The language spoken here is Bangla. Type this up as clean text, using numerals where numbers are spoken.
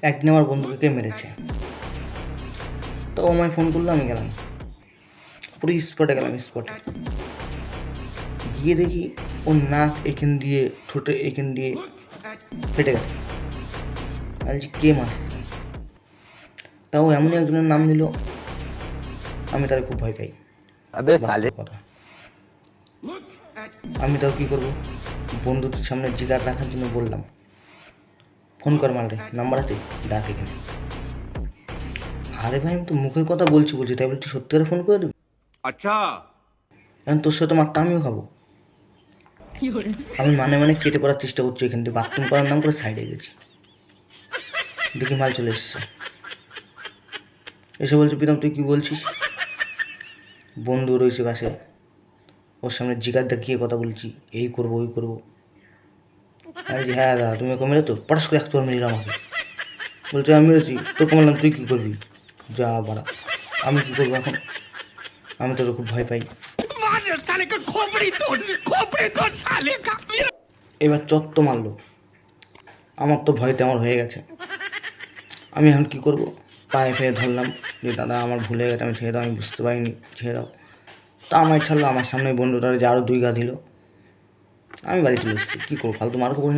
একদিন আমার বন্ধুকে কে মেরেছে, তো ও আমায় ফোন করলো, আমি গেলাম, পুরো স্পটে গেলাম। স্পটে গিয়ে দেখি ওর নাক এখান দিয়ে, ঠোঁটে এখান দিয়ে ফেটে গেছে। বলছি কে মারছে, তাও এমনই একজনের নাম নিল, আমি তার খুব ভয় পাই। বাস্তব কথা, আমি তাও কি করবো, বন্ধুদের সামনে জিগার রাখার জন্য বললাম ফোন কর মালরে, নাম্বার আছে, ডাক এখানে। আরে ভাই আমি তো মুখের কথা বলছি তাই বলছি সত্যি করে ফোন করে দিবি? আচ্ছা, এখন তোর সাথে মারটা আমিও খাবো। আমি মানে কেটে পড়ার চেষ্টা করছি, এখান থেকে বাথরুম করার নাম করে সাইডে গেছি, দেখি মাল চলে এসছে, এসে বলছে প্রীতম তুই কি বলছিস? বন্ধু রয়েছে পাশে, ওর সামনে জিগার দেখিয়ে কথা বলছি, এই করবো ওই করবো। আমি হ্যাঁ দাদা তুমি ওকে মেরে তো, পটাশ করে এক চোর মেরে আমাকে। বলছে আমি মেরেছি, তোকে বললাম তুই কী করবি, যা বাড়া। আমি কী করবো এখন, আমি তো খুব ভয় পাই। এবার চত্ব মারলো, আমার তো ভয়তে আমার হয়ে গেছে। আমি এখন কী করবো, পায়ে ফেয়ে ধরলাম যে দাদা আমার ভুলে গেছে, আমি ছেড়ে দাও, আমি বুঝতে পারিনি, ছেড়ে দাও। তা আমায় ছাড়লো, আমার সামনে বন্ধুটারে যে আরও 2 গা দিল। আমি বাড়ি চলে এসেছি, কী করবো, ফালতু মার খাবো।